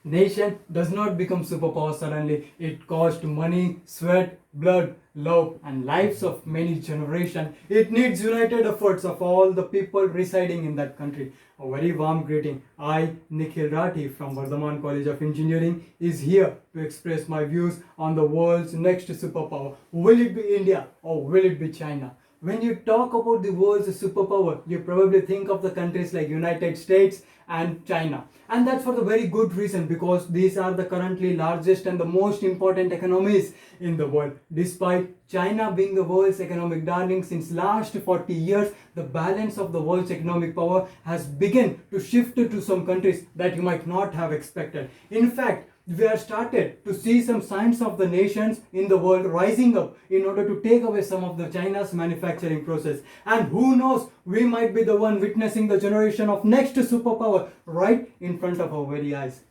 Nation does not become superpower suddenly. It cost money, sweat, blood, love, and lives of many generations. It needs united efforts of all the people residing in that country. A very warm greeting. I, Nikhil Rathi from Vardhaman College of Engineering, is here to express my views on the world's next superpower. Will it be India or will it be China? When you talk about the world's superpower, you probably think of the countries like United States and China. And that's for the very good reason, because these are the currently largest and the most important economies in the world. Despite China being the world's economic darling since last 40 years, the balance of the world's economic power has begun to shift to some countries that you might not have expected. In fact, we have started to see some signs of the nations in the world rising up in order to take away some of the China's manufacturing process. And who knows, we might be the one witnessing the generation of next superpower right in front of our very eyes.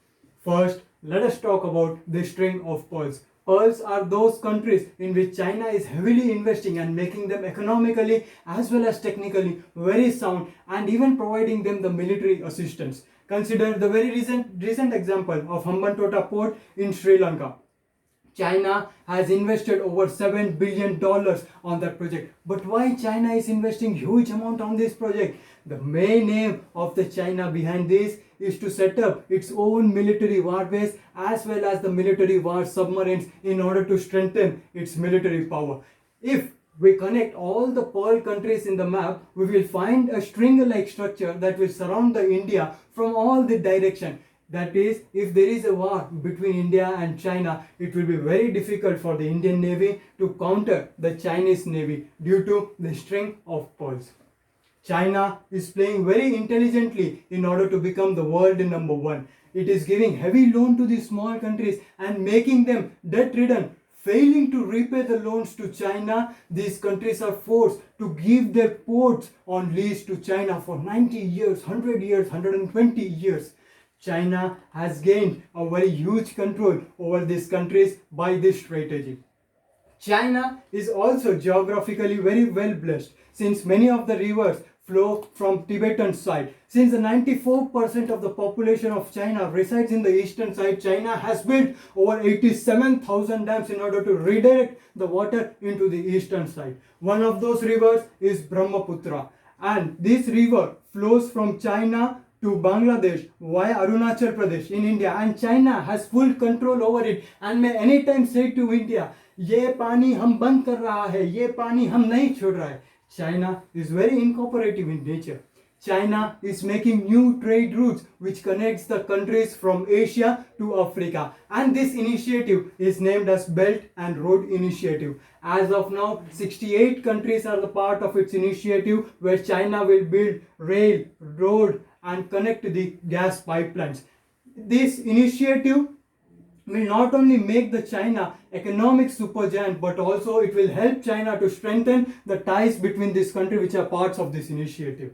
First, let us talk about the string of pearls. Pearls are those countries in which China is heavily investing and making them economically as well as technically very sound, and even providing them the military assistance. Consider the very recent example of Hambantota port in Sri Lanka. China has invested over $7 billion on that project. But why China is investing huge amount on this project? The main aim of the China behind this is to set up its own military war base as well as the military war submarines in order to strengthen its military power. If we connect all the pearl countries in the map, we will find a string-like structure that will surround the India from all the direction. That is, if there is a war between India and China, it will be very difficult for the Indian Navy to counter the Chinese Navy due to the string of pearls. China is playing very intelligently in order to become the world number one. It is giving heavy loan to these small countries and making them debt-ridden. Failing to repay the loans to China, these countries are forced to give their ports on lease to China for 90 years, 100 years, 120 years. China has gained a very huge control over these countries by this strategy. China is also geographically very well blessed, since many of the rivers flow from Tibetan side. Since the 94% of the population of China resides in the eastern side, China has built over 87,000 dams in order to redirect the water into the eastern side. One of those rivers is Brahmaputra, and this river flows from China to Bangladesh via Arunachal Pradesh in India, and China has full control over it and may anytime say to India, ये पानी हम बंद कर रहा है, ये पानी हम नहीं छोड़ रहा है. China is very incooperative in nature. China is making new trade routes which connects the countries from Asia to Africa, and this initiative is named as Belt and Road Initiative. As of now, 68 countries are the part of its initiative, where China will build rail, road and connect the gas pipelines. This initiative will not only make the China economic supergiant, but also it will help China to strengthen the ties between this country which are parts of this initiative.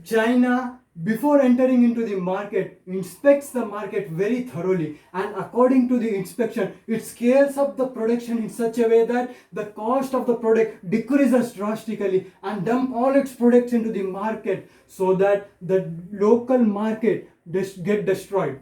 China, before entering into the market, inspects the market very thoroughly, and according to the inspection, it scales up the production in such a way that the cost of the product decreases drastically and dump all its products into the market so that the local market get destroyed.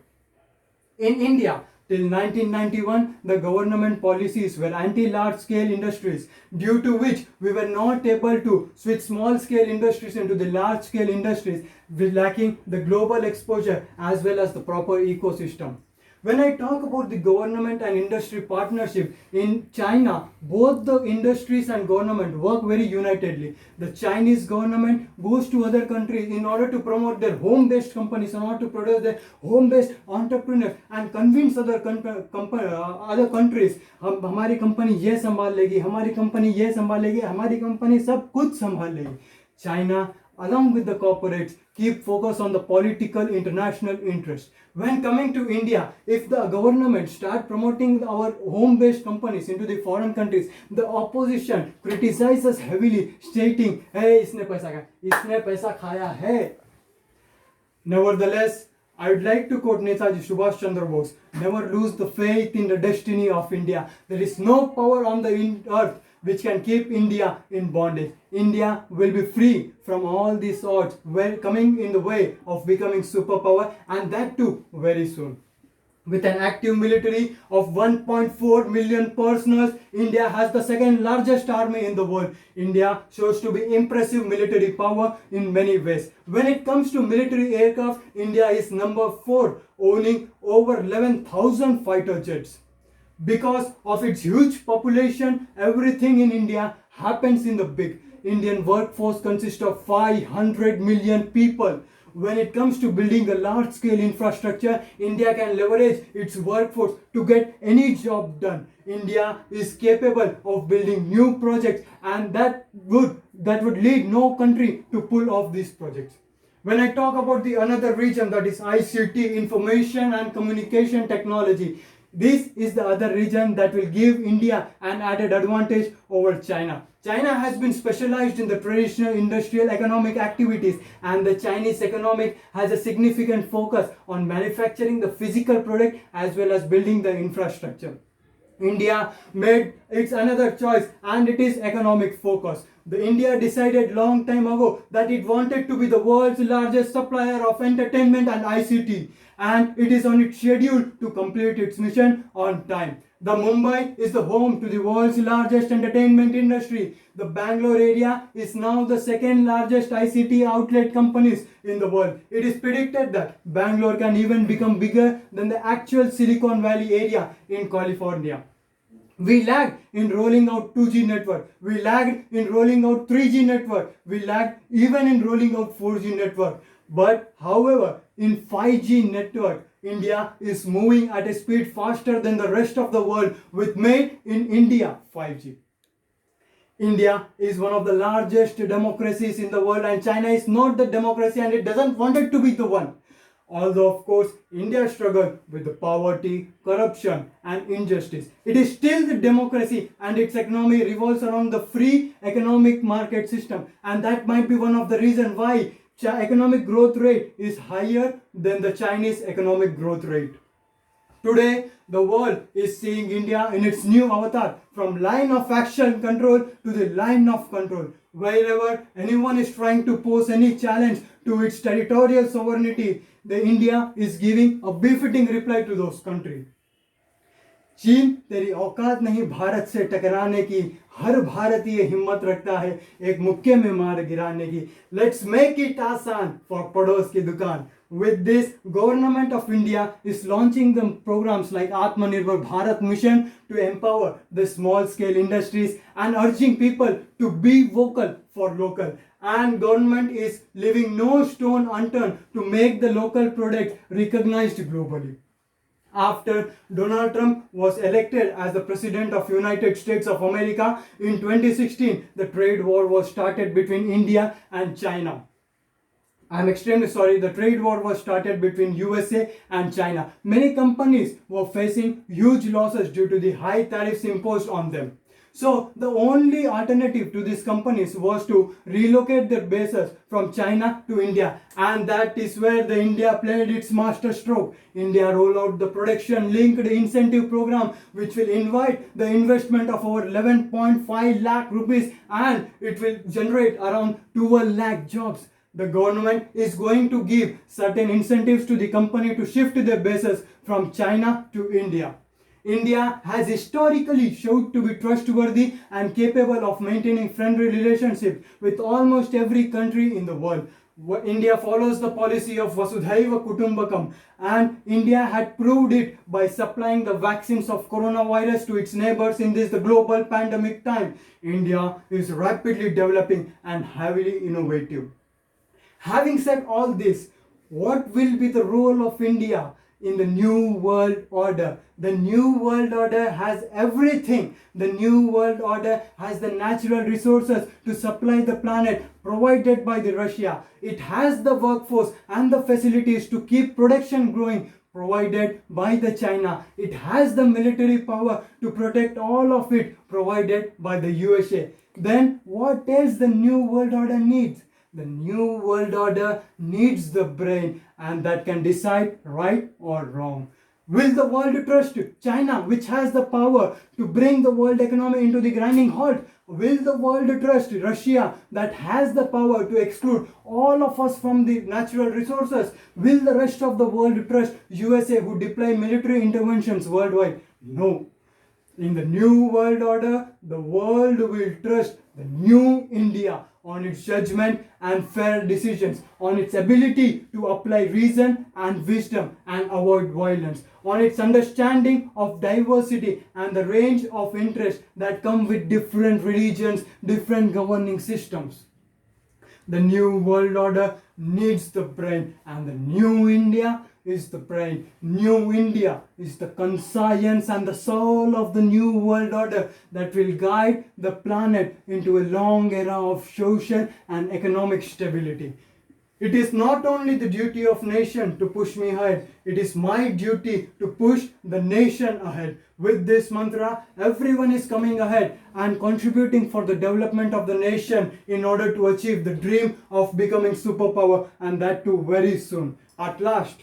In India, till 1991, the government policies were anti-large-scale industries, due to which we were not able to switch small-scale industries into the large-scale industries, lacking the global exposure as well as the proper ecosystem. When I talk about the government and industry partnership in China, both the industries and government work very unitedly. The Chinese government goes to other countries in order to promote their home-based companies, in order to produce their home-based entrepreneurs and convince other countries, हमारी company ये संभाल लेगी, हमारी company ये संभाल लेगी, हमारी company सब कुछ संभाल लेगी. China, along with the corporates, keep focus on the political international interest. When coming to India, if the government start promoting our home-based companies into the foreign countries, the opposition criticizes heavily, stating, "Hey, इसने पैसा खाया है." Nevertheless, I would like to quote Netaji Subhash Chandra Bose, "Never lose the faith in the destiny of India. There is no power on the earth which can keep India in bondage. India will be free from all these odds coming in the way of becoming superpower, and that too very soon." With an active military of 1.4 million personnel, India has the second largest army in the world. India shows to be impressive military power in many ways. When it comes to military aircraft, India is number 4, owning over 11,000 fighter jets. Because of its huge population, everything in India happens in the big. Indian workforce consists of 500 million people. When it comes to building a large scale infrastructure, India can leverage its workforce to get any job done. India is capable of building new projects, and that would lead no country to pull off these projects. When I talk about the another region, that is ICT, information and communication technology, this is the other region that will give India an added advantage over China. China has been specialized in the traditional industrial economic activities, and the Chinese economic has a significant focus on manufacturing the physical product as well as building the infrastructure. India made its another choice, and it is economic focus. The India decided long time ago that it wanted to be the world's largest supplier of entertainment and ICT, and it is on its schedule to complete its mission on time. The Mumbai is the home to the world's largest entertainment industry. The Bangalore area is now the second largest ICT outlet companies in the world. It is predicted that Bangalore can even become bigger than the actual Silicon Valley area in California. We lagged in rolling out 2G network. We lagged in rolling out 3G network. We lagged even in rolling out 4G network. But however, in 5G network, India is moving at a speed faster than the rest of the world with Made in India 5G. India is one of the largest democracies in the world, and China is not the democracy, and it doesn't want it to be the one. Although, of course, India struggled with the poverty, corruption, and injustice, it is still the democracy, and its economy revolves around the free economic market system. And that might be one of the reasons why economic growth rate is higher than the Chinese economic growth rate. Today, the world is seeing India in its new avatar, from line of action control to the line of control. Wherever anyone is trying to pose any challenge to its territorial sovereignty, the India is giving a befitting reply to those countries. चीन तेरी औकात नहीं भारत से टकराने की, हर भारतीय हिम्मत रखता है एक मुक्के में मार गिराने की. लेट्स मेक इट आसान फॉर पड़ोस की दुकान. With this, Government of India is launching the programs like Atmanirbhar Bharat Mission to empower the small scale industries and urging people to be vocal for local. And government is leaving no stone unturned to make the local product recognized globally. After Donald Trump was elected as the President of United States of America in 2016, the trade war was started between India and China. I'm extremely sorry, the trade war was started between USA and China. Many companies were facing huge losses due to the high tariffs imposed on them. So the only alternative to these companies was to relocate their bases from China to India, and that is where the India played its master stroke. India rolled out the production linked incentive program, which will invite the investment of over 11.5 lakh rupees, and it will generate around 12 lakh jobs. The government is going to give certain incentives to the company to shift their bases from China to India. India has historically shown to be trustworthy and capable of maintaining friendly relationships with almost every country in the world. India follows the policy of Vasudhaiva Kutumbakam, and India had proved it by supplying the vaccines of coronavirus to its neighbors in this the global pandemic time. India is rapidly developing and heavily innovative. Having said all this, what will be the role of India in the new world order? The new world order has everything. The new world order has the natural resources to supply the planet provided by the Russia. It has the workforce and the facilities to keep production growing provided by the China. It has the military power to protect all of it provided by the USA. Then what else the new world order needs? The new world order needs the brain, and that can decide right or wrong. Will the world trust China, which has the power to bring the world economy into the grinding halt? Will the world trust Russia, that has the power to exclude all of us from the natural resources? Will the rest of the world trust USA, who deploy military interventions worldwide? No. In the new world order, the world will trust the new India on its judgment and fair decisions, on its ability to apply reason and wisdom and avoid violence, on its understanding of diversity and the range of interests that come with different religions, different governing systems. The new world order needs the brain, and the new India is the brain. New India is the conscience and the soul of the new world order that will guide the planet into a long era of social and economic stability. It is not only the duty of nation to push me ahead, it is my duty to push the nation ahead. With this mantra, everyone is coming ahead and contributing for the development of the nation in order to achieve the dream of becoming superpower, and that too very soon. At last,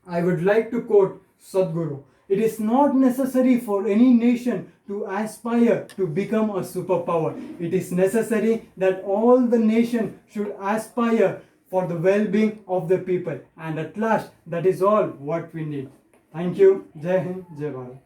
I would like to quote Sadhguru. It is not necessary for any nation to aspire to become a superpower. It is necessary that all the nation should aspire for the well-being of the people. And at last, that is all what we need. Thank you. Jai Hind, Jai Bharat.